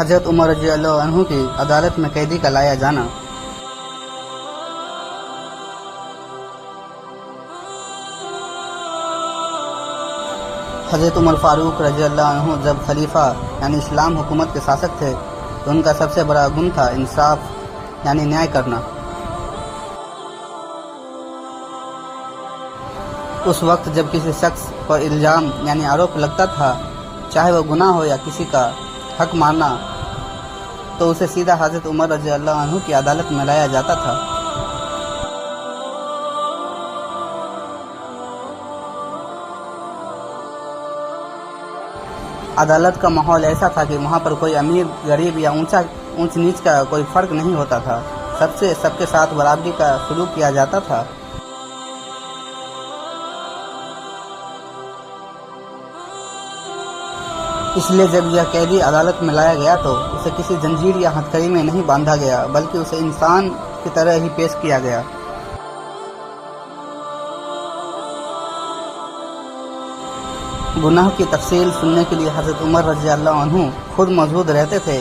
حضرت عمر رضی اللہ عنہ کی عدالت میں قیدی کا لایا جانا۔ حضرت عمر فاروق رضی اللہ عنہ جب خلیفہ یعنی اسلام حکومت کے شاسک تھے تو ان کا سب سے بڑا گن تھا انصاف یعنی نیائے کرنا۔ اس وقت جب کسی شخص پر الزام یعنی آروپ لگتا تھا، چاہے وہ گناہ ہو یا کسی کا حق مارنا، تو اسے سیدھا حضرت عمر رضی اللہ عنہ کی عدالت میں لایا جاتا تھا۔ عدالت کا ماحول ایسا تھا کہ وہاں پر کوئی امیر غریب یا اونچ نیچ کا کوئی فرق نہیں ہوتا تھا، سب کے ساتھ برابری کا سلوک کیا جاتا تھا۔ اس لیے جب یہ قیدی عدالت میں لایا گیا تو اسے کسی زنجیر یا ہتھکڑی میں نہیں باندھا گیا، بلکہ اسے انسان کی طرح ہی پیش کیا گیا۔ گناہ کی تفصیل سننے کے لیے حضرت عمر رضی اللہ عنہ خود موجود رہتے تھے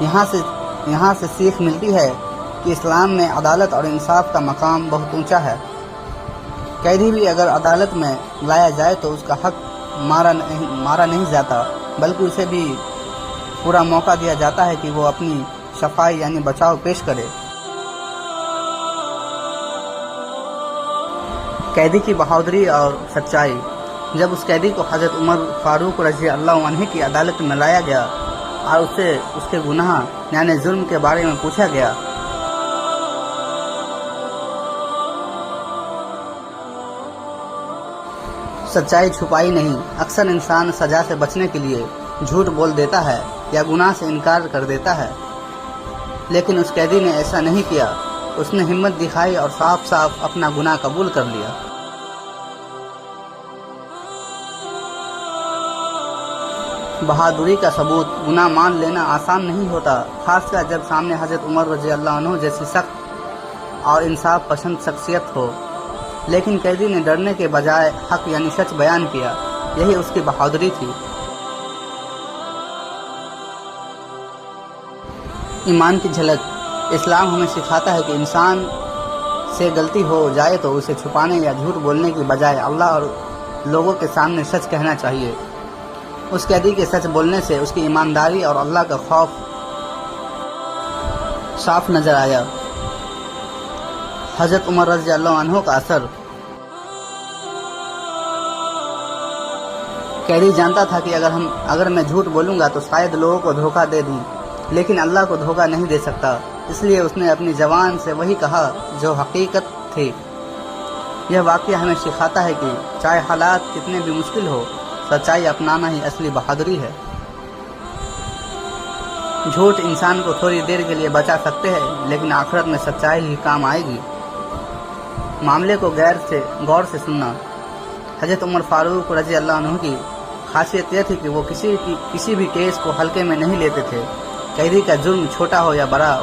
یہاں سے سیکھ ملتی ہے کہ اسلام میں عدالت اور انصاف کا مقام بہت اونچا ہے۔ قیدی بھی اگر عدالت میں لایا جائے تو اس کا حق مارا نہیں جاتا، بلکہ اسے بھی پورا موقع دیا جاتا ہے کہ وہ اپنی شفائی یعنی بچاؤ پیش کرے۔ قیدی کی بہادری اور سچائی۔ جب اس قیدی کو حضرت عمر فاروق رضی اللہ عنہ کی عدالت میں لایا گیا اور اسے اس کے گناہ یعنی ظلم کے بارے میں پوچھا گیا، سچائی چھپائی نہیں۔ اکثر انسان سزا سے بچنے کے لیے جھوٹ بول دیتا ہے یا گناہ سے انکار کر دیتا ہے، لیکن اس قیدی نے ایسا نہیں کیا۔ اس نے ہمت دکھائی اور صاف اپنا گناہ قبول کر لیا۔ بہادری کا ثبوت۔ گناہ مان لینا آسان نہیں ہوتا، خاص کر جب سامنے حضرت عمر رضی اللہ عنہ جیسی سخت اور انصاف پسند شخصیت ہو، لیکن قیدی نے ڈرنے کے بجائے حق یعنی سچ بیان کیا، یہی اس کی بہادری تھی۔ ایمان کی جھلک۔ اسلام ہمیں سکھاتا ہے کہ انسان سے غلطی ہو جائے تو اسے چھپانے یا جھوٹ بولنے کی بجائے اللہ اور لوگوں کے سامنے سچ کہنا چاہیے۔ اس قیدی کے سچ بولنے سے اس کی ایمانداری اور اللہ کا خوف صاف نظر آیا۔ حضرت عمر رضی اللہ عنہ کا اثر۔ قیدی جانتا تھا کہ اگر میں جھوٹ بولوں گا تو شاید لوگوں کو دھوکہ دے دوں، لیکن اللہ کو دھوکہ نہیں دے سکتا، اس لیے اس نے اپنی زبان سے وہی کہا جو حقیقت تھی۔ یہ واقعہ ہمیں سکھاتا ہے کہ چاہے حالات کتنے بھی مشکل ہو، سچائی اپنانا ہی اصلی بہادری ہے۔ جھوٹ انسان کو تھوڑی دیر کے لیے بچا سکتے ہیں، لیکن آخرت میں سچائی ہی کام آئے گی۔ معاملے کو غور سے سننا۔ حضرت عمر فاروق رضی اللہ عنہ کی خاصیت یہ تھی کہ وہ کسی بھی کیس کو ہلکے میں نہیں لیتے تھے۔ قیدی کا جرم چھوٹا ہو یا بڑا،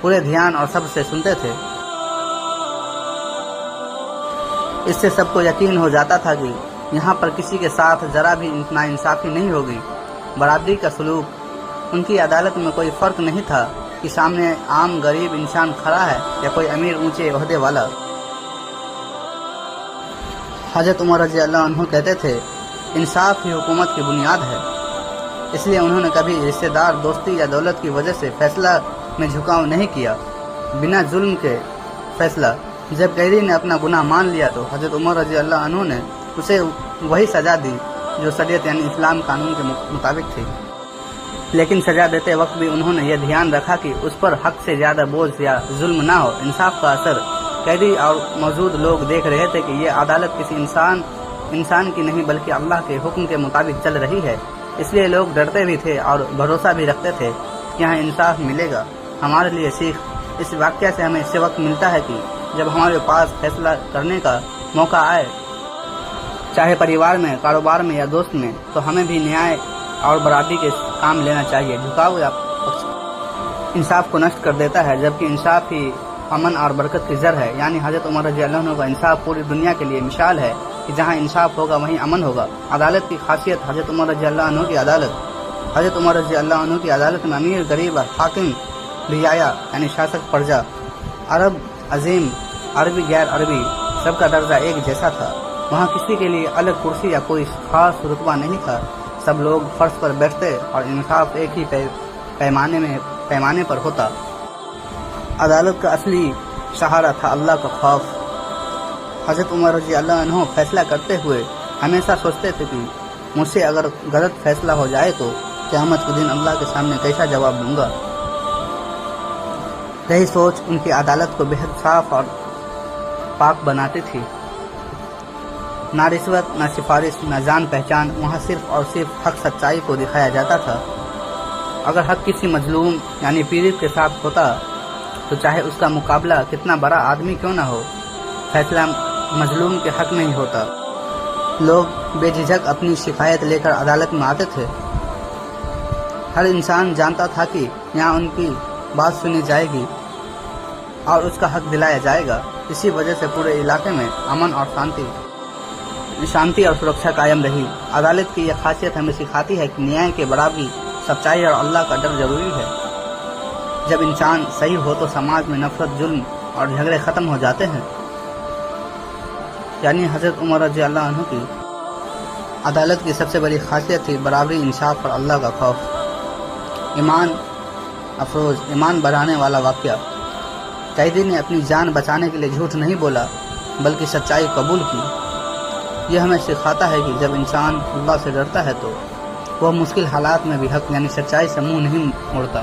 پورے دھیان اور صبر سے سنتے تھے۔ اس سے سب کو یقین ہو جاتا تھا کہ یہاں پر کسی کے ساتھ ذرا بھی ناانصافی نہیں ہوگی۔ برابری کا سلوک۔ ان کی عدالت میں کوئی فرق نہیں تھا کہ سامنے عام غریب انسان کھڑا ہے یا کوئی امیر اونچے عہدے والا۔ حضرت عمر رضی اللہ عنہ کہتے تھے، انصاف ہی حکومت کی بنیاد ہے۔ اس لیے انہوں نے کبھی رشتہ دار، دوستی یا دولت کی وجہ سے فیصلہ میں جھکاؤ نہیں کیا، بنا ظلم کے فیصلہ۔ جب قیدی نے اپنا گناہ مان لیا تو حضرت عمر رضی اللہ عنہ نے اسے وہی سزا دی جو شریعت یعنی اسلام قانون کے مطابق تھی، لیکن سزا دیتے وقت بھی انہوں نے یہ دھیان رکھا کہ اس پر حق سے زیادہ بوجھ یا ظلم نہ ہو۔ انصاف کا اثر۔ قیدی اور موجود لوگ دیکھ رہے تھے کہ یہ عدالت کسی انسان کی نہیں بلکہ اللہ کے حکم کے مطابق چل رہی ہے، اس لیے لوگ ڈرتے بھی تھے اور بھروسہ بھی رکھتے تھے کہ یہاں انصاف ملے گا۔ ہمارے لیے سیکھ۔ اس واقعہ سے ہمیں اس وقت ملتا ہے کہ جب ہمارے پاس فیصلہ کرنے کا موقع آئے، چاہے پریوار میں، کاروبار میں یا دوست میں، تو ہمیں بھی نیائے اور برابری کے کام لینا چاہیے۔ جھکاؤ یا انصاف کو نشٹ کر دیتا ہے، جبکہ انصاف ہی امن اور برکت کی جڑ ہے۔ یعنی حضرت عمر رضی اللہ عنہ کا انصاف پوری دنیا کے لیے مثال ہے کہ جہاں انصاف ہوگا وہیں امن ہوگا۔ عدالت کی خاصیت حضرت عمر رضی اللہ عنہ کی عدالت۔ حضرت عمر رضی اللہ عنہ کی عدالت میں امیر، غریب، حاکم، رعایا یعنی شاسک، پرجا، عرب، عظیم، عربی، غیر عربی، سب کا درجہ ایک جیسا تھا۔ وہاں کسی کے لیے الگ کرسی یا کوئی خاص رتبہ نہیں تھا، سب لوگ فرش پر بیٹھتے اور انصاف ایک ہی پیمانے پر ہوتا۔ عدالت کا اصلی سہارا تھا اللہ کا خوف۔ حضرت عمر رضی اللہ عنہ فیصلہ کرتے ہوئے ہمیشہ سوچتے تھے کہ مجھ سے اگر غلط فیصلہ ہو جائے تو قیامت کے دن اللہ کے سامنے کیسا جواب دوں گا۔ یہی سوچ ان کی عدالت کو بہت صاف اور پاک بناتی تھی۔ نہ رشوت، نہ سفارش، نہ جان پہچان، وہاں صرف اور صرف حق سچائی کو دکھایا جاتا تھا۔ اگر حق کسی مظلوم یعنی پیڑت کے ساتھ ہوتا تو چاہے اس کا مقابلہ کتنا بڑا آدمی کیوں نہ ہو، فیصلہ مظلوم کے حق میں ہی ہوتا۔ لوگ بے جھجک اپنی شکایت لے کر عدالت میں آتے تھے۔ ہر انسان جانتا تھا کہ یہاں ان کی بات سنی جائے گی اور اس کا حق دلایا جائے گا۔ اسی وجہ سے پورے علاقے میں امن اور شانتی اور سرکشا قائم رہی۔ عدالت کی یہ خاصیت ہمیں سکھاتی ہے کہ نیائے کے برابری، سچائی اور اللہ کا ڈر ضروری ہے۔ جب انسان صحیح ہو تو سماج میں نفرت، ظلم اور جھگڑے ختم ہو جاتے ہیں۔ یعنی حضرت عمر رضی اللہ عنہ کی عدالت کی سب سے بڑی خاصیت تھی برابری، انصاف اور اللہ کا خوف۔ ایمان افروز، ایمان بڑھانے والا واقعہ۔ قیدی نے اپنی جان بچانے کے لیے جھوٹ نہیں بولا بلکہ سچائی قبول کی۔ یہ ہمیں سکھاتا ہے کہ جب انسان اللہ سے ڈرتا ہے تو وہ مشکل حالات میں بھی حق یعنی سچائی سے منہ نہیں موڑتا۔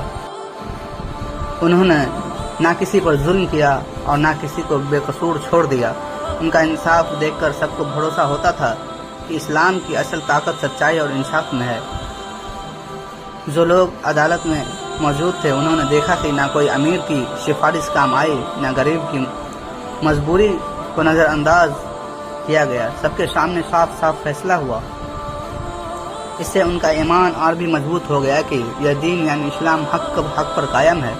انہوں نے نہ کسی پر ظلم کیا اور نہ کسی کو بے قصور چھوڑ دیا۔ ان کا انصاف دیکھ کر سب کو بھروسہ ہوتا تھا کہ اسلام کی اصل طاقت سچائی اور انصاف میں ہے۔ جو لوگ عدالت میں موجود تھے انہوں نے دیکھا کہ نہ کوئی امیر کی سفارش کام آئی، نہ غریب کی مجبوری کو نظر انداز کیا گیا۔ سب کے سامنے صاف صاف فیصلہ ہوا۔ اس سے ان کا ایمان اور بھی مضبوط ہو گیا کہ یہ دین یعنی اسلام حق پر قائم ہے۔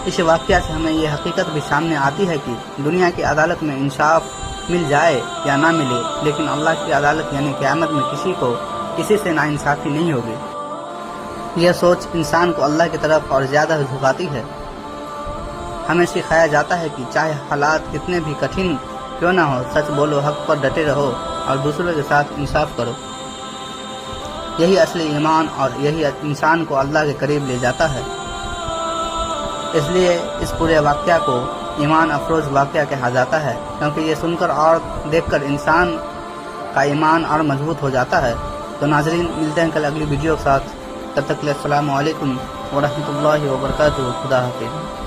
اس واقعہ سے ہمیں یہ حقیقت بھی سامنے آتی ہے کہ دنیا کی عدالت میں انصاف مل جائے یا نہ ملے، لیکن اللہ کی عدالت یعنی قیامت میں کسی سے ناانصافی نہیں ہوگی۔ یہ سوچ انسان کو اللہ کی طرف اور زیادہ جھکاتی ہے۔ ہمیں سکھایا جاتا ہے کہ چاہے حالات کتنے بھی کٹھن کیوں نہ ہو، سچ بولو، حق پر ڈٹے رہو اور دوسروں کے ساتھ انصاف کرو۔ یہی اصلی ایمان اور یہی انسان کو اللہ کے قریب لے جاتا ہے۔ اس لیے اس پورے واقعہ کو ایمان افروز واقعہ کہا جاتا ہے، کیونکہ یہ سن کر اور دیکھ کر انسان کا ایمان اور مضبوط ہو جاتا ہے۔ تو ناظرین، ملتے ہیں کل اگلی ویڈیو کے ساتھ، تب تک کے لیے السلام علیکم ورحمۃ اللہ وبرکاتہ۔ خدا حافظ۔